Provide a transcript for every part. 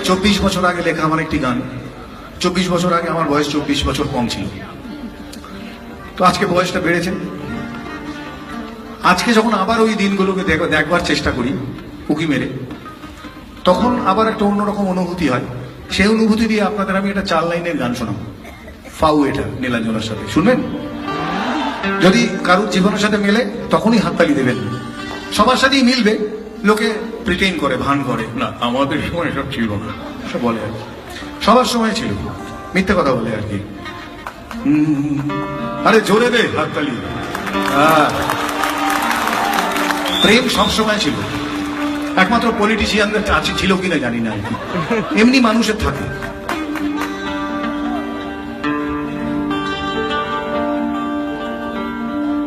24 বছর আগে লেখা আমার একটি গান। 24 বছর আগে আমার বয়স 24 বছর কম ছিল, তো আজকে বয়সটা বেড়েছে। আজকে যখন আবার ওই দিনগুলোকে দেখবার চেষ্টা করি উকি মেরে, তখন আবার একটা অন্যরকম অনুভূতি হয়। সেই অনুভূতি দিয়ে আপনাদের আমি একটা 4 লাইনের গান শোনাবো। ফাউ, এটা নীলাঞ্জনার সাথে, শুনবেন? যদি কারুর জীবনের সাথে মেলে তখনই হাততালি দেবেন। সবার সাথেই মিলবে, লোকে প্রিটেইন করে, ভান করে, না আমাদের সময় সব ছিল না, সব বলে আর কি। সবার সময় ছিল, মিথ্যে কথা বলে আর কি। আরে জোরে দে হাততালি। প্রেম সবসময় ছিল, একমাত্র পলিটিশিয়ানদের আছে ছিল কিনা জানি না, এমনি মানুষের থাকে।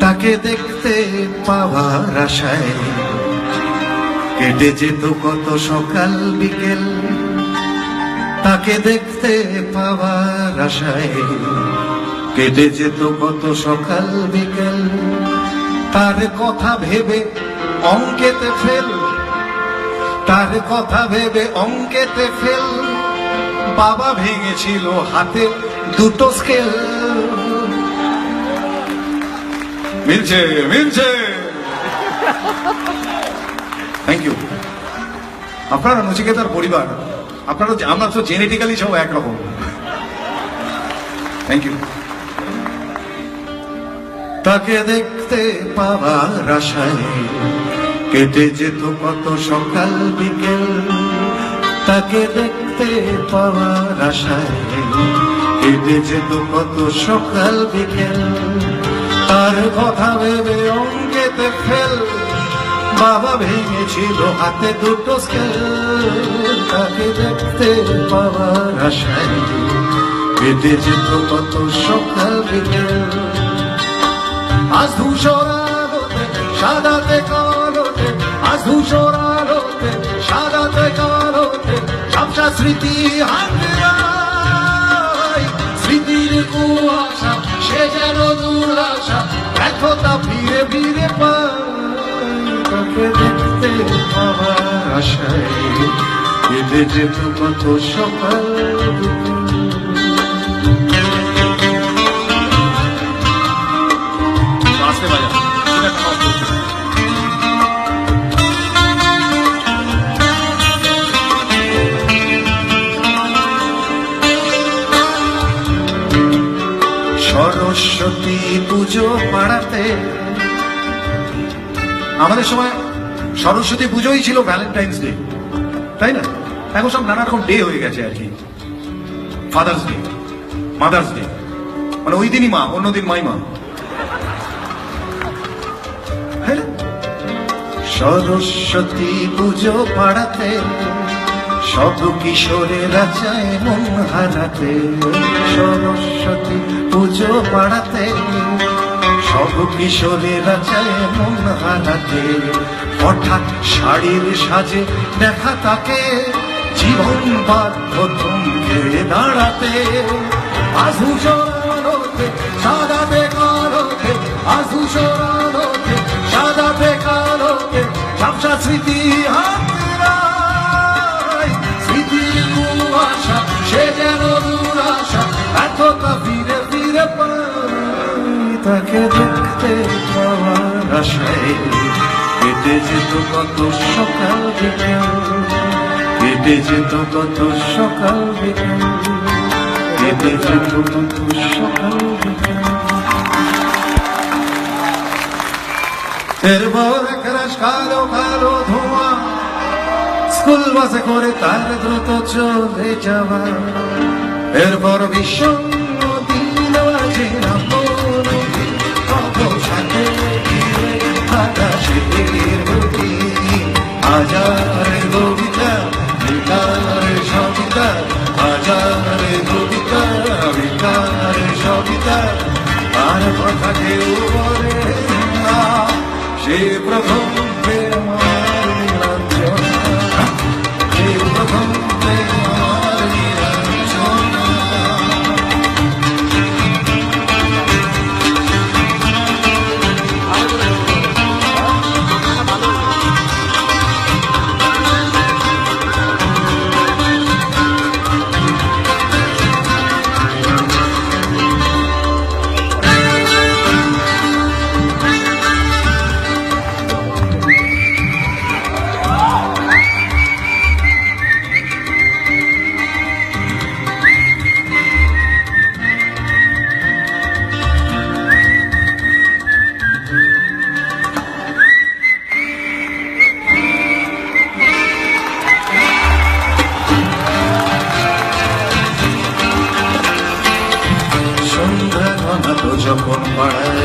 তাকে দেখতে পাওয়ার আশায় কেটে যেত কত সকাল বিকেল, তাকে দেখতে পাওয়ার আশায় কেটে যেত কত সকাল বিকেল। তার কথা ভেবে অঙ্কেতে ফেল, তার কথা ভেবে অঙ্কেতে ফেল, বাবা ভেঙেছিল হাতে 2টো স্কেল। মিলছে মিলছে, থ্যাংক ইউ। আপনারা নচিকেতার পরিবার, আপনারা, আমরা তো জেনেটিক্যালি সব একরকম। Thank you. তাকে দেখতে পাওয়ার আশায় কেটে যেত কত সকাল বিকেল, তাকে দেখতে পাওয়ার আশায় কেটে যেত কত সকাল বিকেল। তার কথা ভেবে অঙ্কেতে ফেল, বাবা ভেঙেছিল হাতে 2টো স্কেল। তাকে দেখতে পাওয়ার আশায় কেটে যেত কত সকাল বিকেল। আজ ধূসর আলোতে সাদাতে কালোতে, আজ ধূসর আলোতে সাদাতে কালোতে, ঝাপসা স্মৃতি হাতড়ায়, স্মৃতির কুয়াশা সে যেন দুরাশা, ব্যর্থতা ফিরে ফিরে পায়। তাকে দেখতে পাওয়ার আশায় কেটে যেত কত সকাল বিকেল। সরস্বতী পুজো পাড়াতে, আমাদের সময় সরস্বতী পুজোই ছিল ভ্যালেন্টাইন্স ডে, তাই না? এখন সব নানা রকম ডে হয়ে গেছে আর কি। ফাদার্স ডে, মাদার্স ডে, মানে ওই দিনই মা, অন্যদিন মাইমা। সরস্বতী পুজো পাড়াতে সব কিশোরেরা চায় মন হারাতে। সরস্বতী পুজো পাড়াতে সব কিশোরেরা চায় মন হারাতে। হঠাৎ শাড়ির সাজে দেখা তাকে, জীবন বাধ্য থমকে দাঁড়াতে। আজ ধূসর আলোতে সাদাতে কালোতে, আজ ধূসর আলোতে সাদাতে কালোতে, ঝাপসা স্মৃতি হাতড়ায়, স্মৃতির কুয়াশা সে যেন দুরাশা, ব্যর্থতা ফিরে ফিরে পায়। তাকে দেখতে পাওয়ার আশায় কেটে যেত কত সকাল বিকেল, কেটে যেত কত সকাল বিকেল, কেটে যেত কত সকাল বিকেল। এরপর একরাশ কালো কালো ধোঁয়া, স্কুল বাসে করে তার দ্রুত চলে যাওয়া। এরপর বিষণ্ণ দিন বাজে না কত সাথে আকাশের গতি। হাজার কবিতা বেকার সবিতা, হাজার কবিতা বেকার সবিতা, আর কথা কেউ বলে না। সে প্রথম প্রেম আমার নীলাঞ্জনা, সে প্রথম প্রেম আমার নীলাঞ্জনা।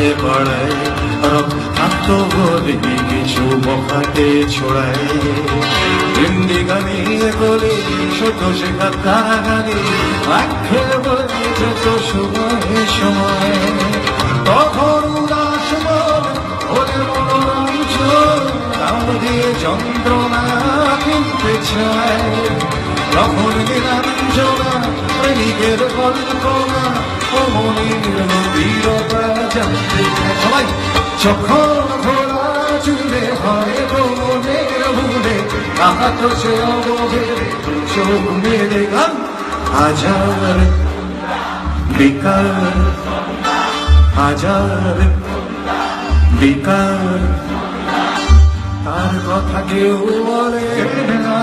পাড়ায় পাড়ায় রক্তাক্ত বলে কিছু বখাটে ছড়ায়। হিন্দি গানে বলে ছোট শেখা তারা গানে আখের বলে যত সময় সময় তখন উদাস মন ওরে মনোরঞ্জন কাম দিয়ে যন্ত্রণা কিনতে চায়। তখন নীলাঞ্জনা প্রেমিকের কল্পনা ও মনের নবীরতা জানতে চায়। সবাই যখন ঘোড়া চুলে হয় মনের ভুলে আঘাত সে অবহের চোখ মেরে গান হাজার বেকার হাজার বেকার তার কথা কেউ বলে না।